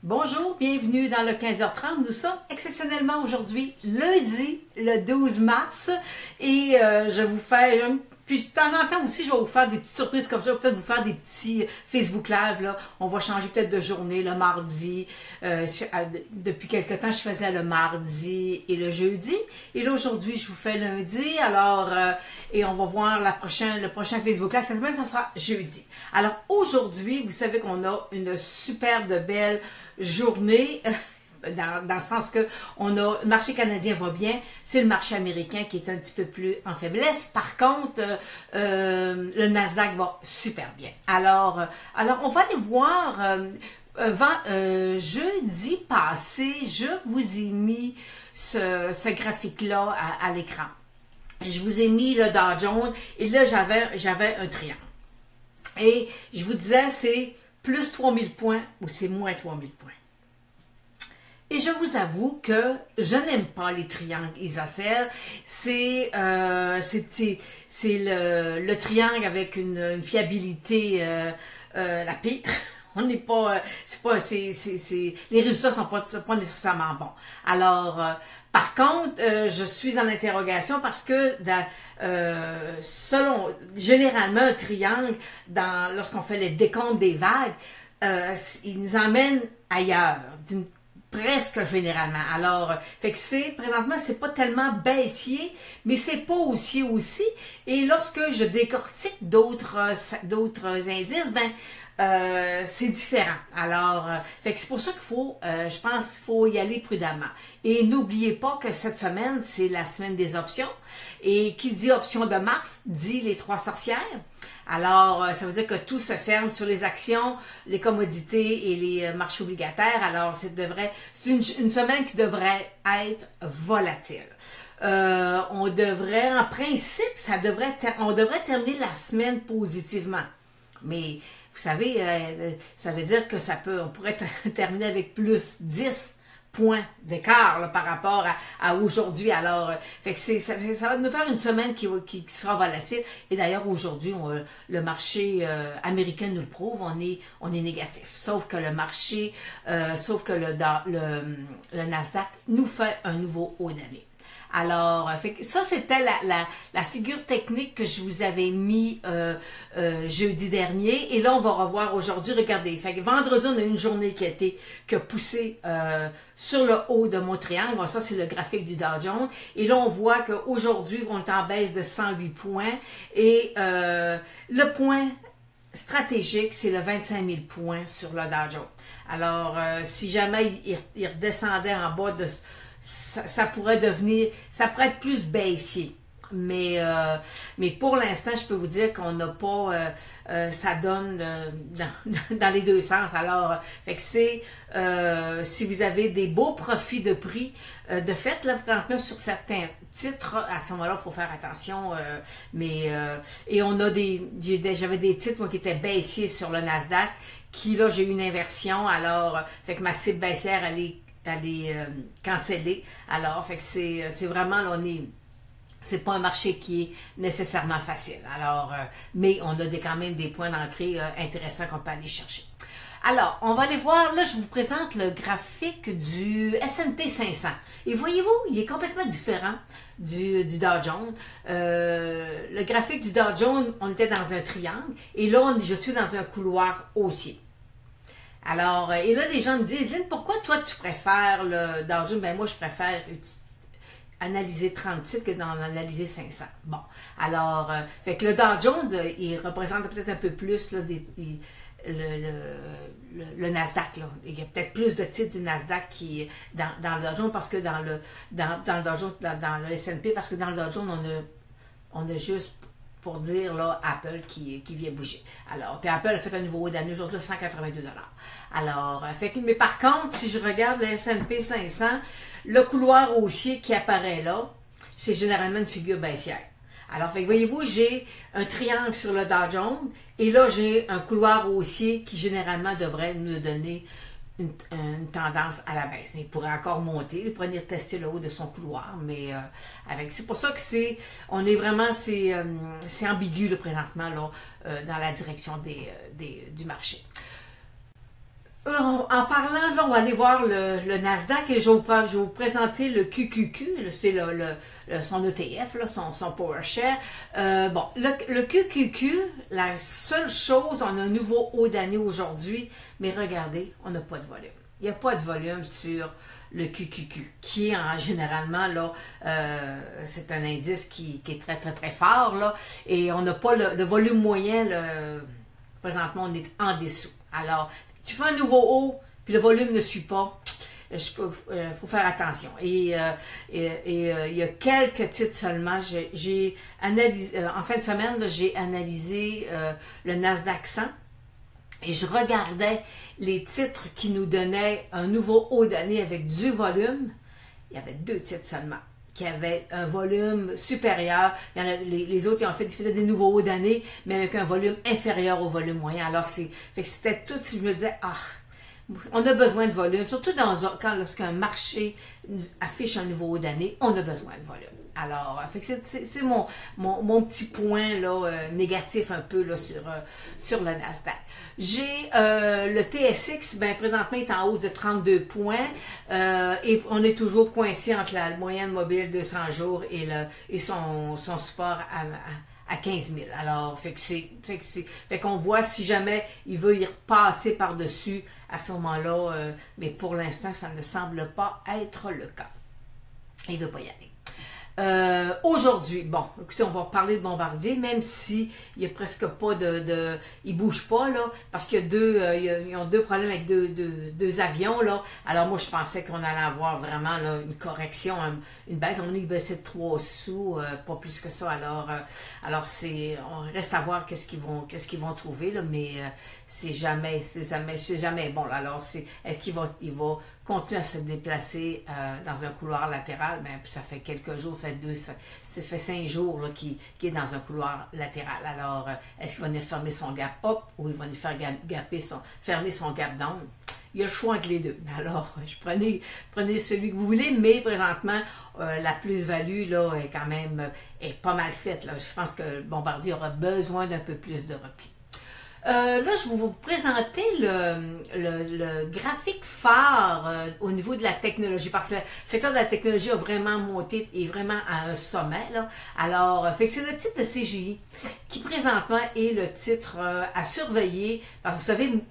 Bonjour, bienvenue dans le 15h30. Nous sommes exceptionnellement aujourd'hui lundi, le 12 mars, et je vous fais puis de temps en temps aussi, je vais vous faire des petites surprises comme ça, peut-être vous faire des petits Facebook Live, là. On va changer peut-être de journée, le mardi. Depuis quelque temps, je faisais le mardi et le jeudi. Et là, aujourd'hui, je vous fais lundi. Alors, et on va voir le prochain Facebook Live. Cette semaine, ça sera jeudi. Alors, aujourd'hui, vous savez qu'on a une superbe belle journée. Dans le sens que le marché canadien va bien, c'est le marché américain qui est un petit peu plus en faiblesse. Par contre, le Nasdaq va super bien. Alors on va aller voir, jeudi passé, je vous ai mis ce graphique-là à l'écran. Je vous ai mis le Dow Jones et là, j'avais un triangle. Et je vous disais, c'est plus 3000 points ou c'est moins 3000 points. Et je vous avoue que je n'aime pas les triangles isocèles. C'est le triangle avec une fiabilité la pire. On n'est pas, les résultats sont pas nécessairement bons. Alors, par contre, je suis en interrogation parce que généralement un triangle, lorsqu'on fait les décomptes des vagues, il nous emmène ailleurs, presque généralement. Alors, fait que présentement, c'est pas tellement baissier, mais c'est pas haussier aussi. Et lorsque je décortique d'autres indices, c'est différent. Alors, fait que c'est pour ça qu'il faut, je pense, qu'il faut y aller prudemment. Et n'oubliez pas que cette semaine, c'est la semaine des options. Et qui dit option de mars, dit les trois sorcières. Alors, ça veut dire que tout se ferme sur les actions, les commodités et les marchés obligataires. Alors, c'est une semaine qui devrait être volatile. On devrait, en principe, on devrait terminer la semaine positivement. Mais, vous savez, ça veut dire que on pourrait terminer avec plus 10 points d'écart par rapport à aujourd'hui. Alors, fait que ça va nous faire une semaine qui sera volatile. Et d'ailleurs, aujourd'hui, le marché américain nous le prouve, on est négatif. Sauf que le marché, le Nasdaq nous fait un nouveau haut d'année. Alors, ça, c'était la figure technique que je vous avais mis jeudi dernier. Et là, on va revoir aujourd'hui. Regardez, fait que vendredi, on a une journée qui a poussé sur le haut de mon triangle. Bon, ça, c'est le graphique du Dow Jones. Et là, on voit qu'aujourd'hui, on est en baisse de 108 points. Et le point stratégique, c'est le 25 000 points sur le Dow Jones. Alors, si jamais il redescendait en bas de... Ça pourrait être plus baissier. Mais pour l'instant, je peux vous dire qu'on n'a pas, ça donne dans les deux sens. Alors, fait que si vous avez des beaux profits de prix, de fait, là, présentement, sur certains titres, à ce moment-là, il faut faire attention. Et on a j'avais des titres, moi, qui étaient baissiers sur le Nasdaq, qui, là, j'ai eu une inversion. Alors, fait que ma cible baissière, elle est cancellée. Alors, fait que c'est vraiment, là, c'est pas un marché qui est nécessairement facile. Alors, mais on a quand même des points d'entrée intéressants qu'on peut aller chercher. Alors, on va aller voir, là, je vous présente le graphique du S&P 500. Et voyez-vous, il est complètement différent du Dow Jones. Le graphique du Dow Jones, on était dans un triangle, et là, je suis dans un couloir haussier. Alors, et là, les gens me disent, Lynn, pourquoi toi, tu préfères le Dow Jones? Ben, moi, je préfère analyser 30 titres que d'en analyser 500. Bon, alors, fait que le Dow Jones, il représente peut-être un peu plus là, le Nasdaq. Là. Il y a peut-être plus de titres du Nasdaq qui dans le Dow Jones parce que dans le Dow Jones, dans le S&P, parce que dans le Dow Jones, on a juste pour dire là, Apple qui vient bouger. Alors, puis Apple a fait un nouveau haut d'année aujourd'hui de 182 $. Alors, mais par contre, si je regarde le S&P 500, le couloir haussier qui apparaît là, c'est généralement une figure baissière. Alors, voyez-vous, j'ai un triangle sur le Dow Jones et là, j'ai un couloir haussier qui généralement devrait nous donner une tendance à la baisse. Mais il pourrait encore monter, il pourrait venir tester le haut de son couloir, mais c'est pour ça que c'est ambigu là, présentement là, dans la direction du marché. En parlant, là, on va aller voir le Nasdaq et je vais vous présenter le QQQ, c'est son ETF, là, son PowerShare. Bon, le QQQ, la seule chose, on a un nouveau haut d'année aujourd'hui, mais regardez, on n'a pas de volume. Il n'y a pas de volume sur le QQQ, qui est généralement, là, c'est un indice qui est très, très, très fort, là, et on n'a pas le volume moyen, présentement, on est en dessous. Alors, tu fais un nouveau haut, puis le volume ne suit pas, il faut faire attention. Et il y a quelques titres seulement. J'ai analysé, en fin de semaine, j'ai analysé le Nasdaq 100 et je regardais les titres qui nous donnaient un nouveau haut d'année avec du volume. Il y avait 2 titres seulement qui avaient un volume supérieur. Il y en a, les autres, ils ont fait des nouveaux hauts d'année, mais avec un volume inférieur au volume moyen. Alors, c'était tout, si je me disais, on a besoin de volume, surtout lorsqu'un marché affiche un nouveau haut d'année, on a besoin de volume. Alors, c'est mon petit point là, négatif un peu là, sur le Nasdaq. J'ai le TSX, ben, présentement, est en hausse de 32 points et on est toujours coincé entre la moyenne mobile 200 jours et son support à 15 000. Alors, fait qu'on voit si jamais il veut y repasser par-dessus à ce moment-là, mais pour l'instant, ça ne semble pas être le cas. Il ne veut pas y aller. Aujourd'hui, bon, écoutez, on va parler de Bombardier, même si il n'y a presque pas il bouge pas, là, parce qu'il y a ils ont 2 problèmes avec deux avions, là. Alors, moi, je pensais qu'on allait avoir vraiment, là, une correction, une baisse. On est baissé de 3 sous, pas plus que ça. Alors on reste à voir qu'est-ce qu'ils vont trouver, là, mais c'est jamais bon, là. Alors, est-ce qu'il va continue à se déplacer dans un couloir latéral? Ben, ça fait quelques jours, ça fait 5 jours qu'il est dans un couloir latéral. Alors, est-ce qu'il va venir fermer son gap up ou il va venir fermer son gap down? Il y a le choix entre les deux. Alors, prenez celui que vous voulez, mais présentement, la plus-value là est quand même pas mal faite. Là. Je pense que Bombardier aura besoin d'un peu plus de repli. Là, je vais vous présenter le graphique phare au niveau de la technologie, parce que le secteur de la technologie a vraiment monté et vraiment à un sommet. Là. Alors, c'est le titre de CGI qui présentement est le titre à surveiller, parce que vous savez,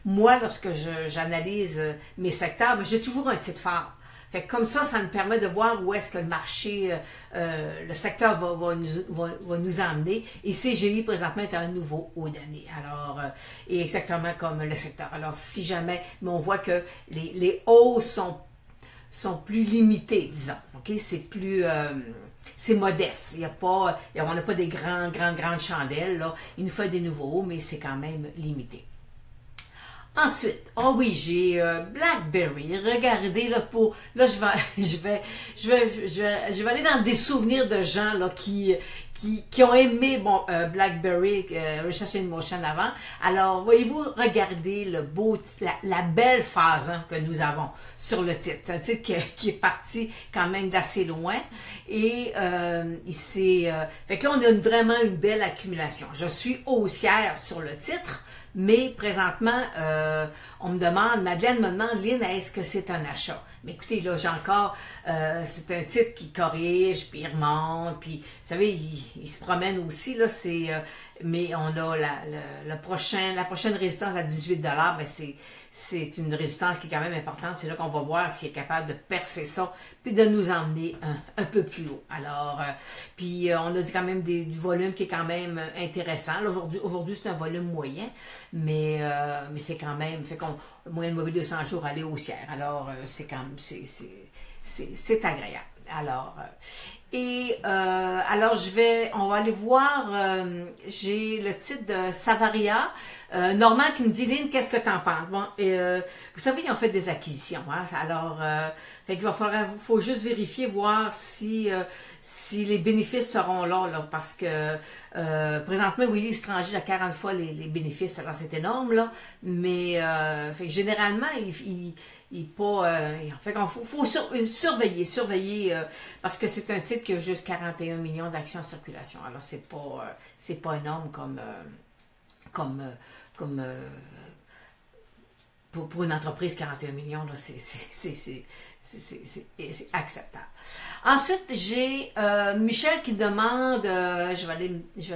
moi, lorsque j'analyse mes secteurs, j'ai toujours un titre phare. Fait que comme ça me permet de voir où est-ce que le marché, le secteur va nous emmener. Et CGI, présentement, est un nouveau haut d'année. Alors, et exactement comme le secteur. Alors, si jamais, mais on voit que les hausses sont plus limitées, disons. OK? C'est modeste. On n'a pas des grandes chandelles, là. Il nous fait des nouveaux hauts, mais c'est quand même limité. Ensuite, oui, j'ai BlackBerry. Regardez là je vais aller dans des souvenirs de gens là qui ont aimé BlackBerry, Research in Motion avant. Alors, voyez-vous, regardez la belle phase que nous avons sur le titre. C'est un titre qui est parti quand même d'assez loin. Et fait que là, on a vraiment une belle accumulation. Je suis haussière sur le titre. Mais présentement, on me demande, Madeleine me demande, Lynn, est-ce que c'est un achat? Mais écoutez, là, c'est un titre qui corrige, puis il remonte, puis, vous savez, il se promène aussi, là, mais on a la prochaine résistance à 18 $, mais c'est une résistance qui est quand même importante. C'est là qu'on va voir s'il est capable de percer ça, puis de nous emmener un peu plus haut. Alors, puis on a quand même du volume qui est quand même intéressant. Aujourd'hui, c'est un volume moyen, mais c'est quand même, fait qu'on moyenne mobile 200 jours aller haussière. Alors, c'est quand même, c'est agréable. Alors, on va aller voir, j'ai le titre de Savaria. Normand qui me dit, Lynn, qu'est-ce que tu en penses? Bon, vous savez, ils ont fait des acquisitions. Hein? Alors, fait qu'il faut juste vérifier, voir si les bénéfices seront là, parce que présentement, oui, l'étranger a 40 fois les bénéfices, alors c'est énorme, là, mais fait que généralement, fait qu'on faut surveiller parce que c'est un titre qui a juste 41 millions d'actions en circulation. Alors, c'est pas énorme comme pour une entreprise, 41 millions, c'est acceptable. Ensuite, j'ai Michel qui demande, je vais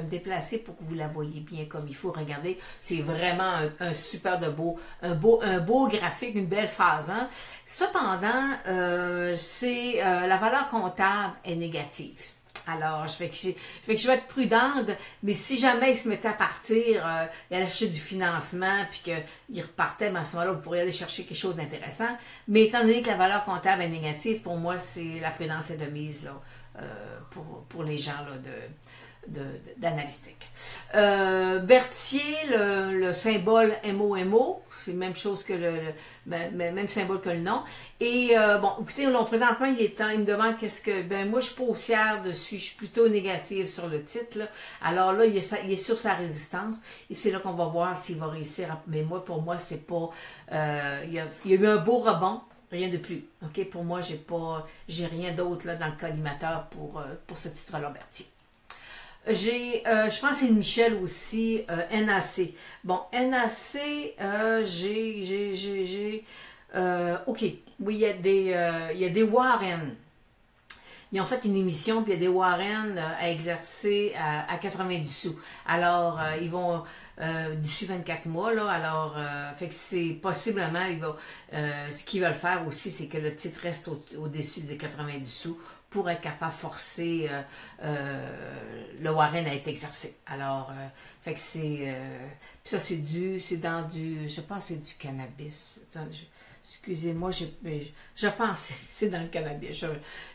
me déplacer pour que vous la voyez bien comme il faut. Regardez, c'est vraiment un super un beau graphique, une belle phase. Hein? Cependant, la valeur comptable est négative. Alors, je vais être prudente, mais si jamais il se mettait à partir, il allait chercher du financement, puis qu'il repartait, mais à ce moment-là, vous pourriez aller chercher quelque chose d'intéressant. Mais étant donné que la valeur comptable est négative, pour moi, c'est la prudence est de mise là, pour les gens là, d'analystique. Berthier, le symbole MOMO, c'est la même chose que même symbole que le nom. Et bon, écoutez, là, présentement, il me demande qu'est-ce que. Ben moi, je suis pas haussière dessus, je suis plutôt négative sur le titre. Là. Alors là, il est sur sa résistance. Et c'est là qu'on va voir s'il va réussir. Mais moi, pour moi, c'est pas. Il y a eu un beau rebond. Rien de plus. OK? Pour moi, j'ai rien d'autre là dans le collimateur pour ce titre-là, Berthier. Je pense que c'est Michel aussi, NAC. Bon, NAC, OK, oui, il y a des Warren. Ils ont fait une émission, puis il y a des Warren à exercer à 90 sous. Alors, ils vont d'ici 24 mois, là, alors, fait que c'est possiblement, ce qu'ils veulent faire aussi, c'est que le titre reste au-dessus des 90 sous pour être capable de forcer le Warren à être exercé. Alors, fait que c'est... puis ça, c'est dans du... Je pense que c'est du cannabis. Excusez-moi, je pense que c'est dans le cannabis.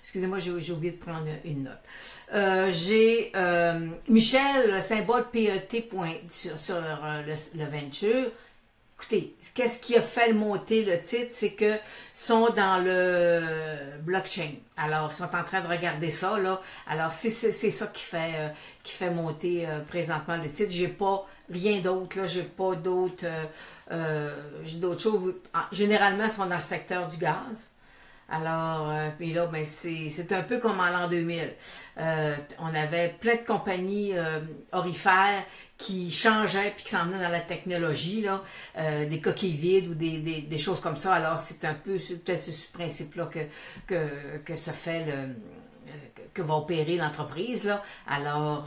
Excusez-moi, j'ai oublié de prendre une note. J'ai Michel, le symbole PET sur le Venture. Écoutez, qu'est-ce qui a fait monter le titre? C'est que sont dans le blockchain. Alors, ils sont en train de regarder ça, là. Alors, c'est ça qui fait monter présentement le titre. J'ai pas rien d'autre, là. J'ai pas d'autres choses. Généralement, ils sont dans le secteur du gaz. Alors, puis là, ben, c'est un peu comme en l'an 2000. On avait plein de compagnies orifères qui changeaient puis qui s'en venaient dans la technologie, là, des coquilles vides ou des choses comme ça. Alors, c'est peut-être ce principe-là que se fait que va opérer l'entreprise, là. Alors,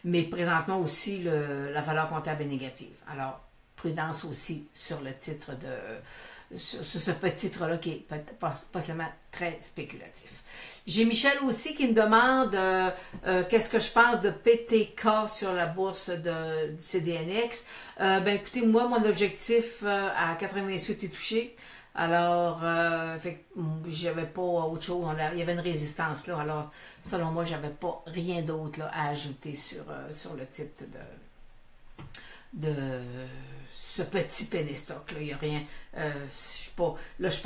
mais présentement aussi, la valeur comptable est négative. Alors, prudence aussi sur le titre sur ce petit titre-là qui est possiblement très spéculatif. J'ai Michel aussi qui me demande qu'est-ce que je pense de PTK sur la bourse du CDNX. Ben écoutez, moi, mon objectif à 80 sous était touché. Alors, j'avais pas autre chose. Il y avait une résistance là. Alors, selon moi, j'avais pas rien d'autre à ajouter sur le titre de ce petit penny stock là. Il n'y a rien. Je suis pas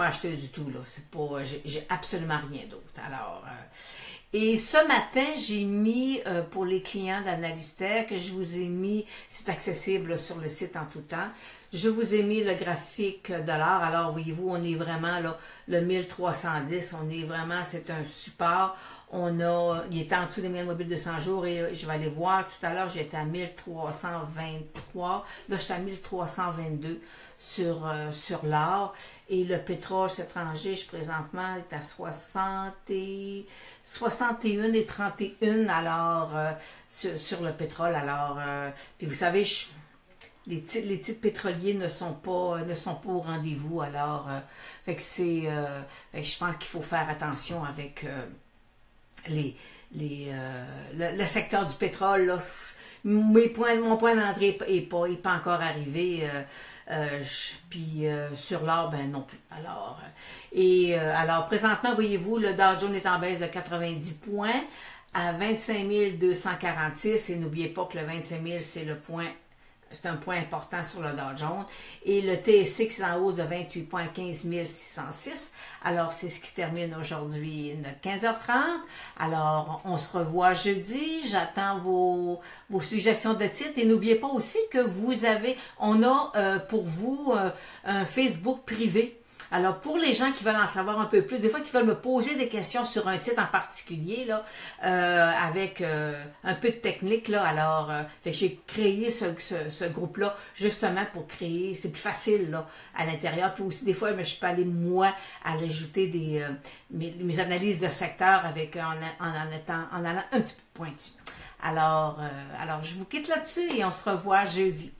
acheteuse du tout là. C'est pas. J'ai absolument rien d'autre. Alors. Et ce matin, j'ai mis pour les clients d'Analystère que je vous ai mis, c'est accessible sur le site en tout temps. Je vous ai mis le graphique de l'or. Alors, voyez-vous, on est vraiment là, le 1310. On est vraiment, c'est un support. Il est en dessous des moyennes mobiles de 100 jours et je vais aller voir. Tout à l'heure, j'étais à 1323. Là, j'étais à 1322 sur l'or. Et le pétrole étranger, présentement, est à 61 et 31. Alors, sur le pétrole. Alors, puis vous savez, les titres pétroliers ne sont pas au rendez-vous. Alors, fait que je pense qu'il faut faire attention avec le secteur du pétrole. Là, mon point d'entrée n'est pas encore arrivé. Puis sur l'or, ben non plus. Alors, présentement, voyez-vous, le Dow Jones est en baisse de 90 points à 25 246. Et n'oubliez pas que le 25 000, c'est un point important sur le Dow Jones. Et le TSX est en hausse de 28 points, 15 606. Alors, c'est ce qui termine aujourd'hui notre 15h30. Alors, on se revoit jeudi. J'attends vos suggestions de titres. Et n'oubliez pas aussi que on a pour vous un Facebook privé. Alors, pour les gens qui veulent en savoir un peu plus, des fois qui veulent me poser des questions sur un titre en particulier, là, avec un peu de technique, là, alors, j'ai créé ce groupe-là justement pour créer, c'est plus facile, là, à l'intérieur. Puis aussi, des fois, je peux aller, moi, à l'ajouter mes analyses de secteur avec, en allant un petit peu pointu. Alors, je vous quitte là-dessus et on se revoit jeudi.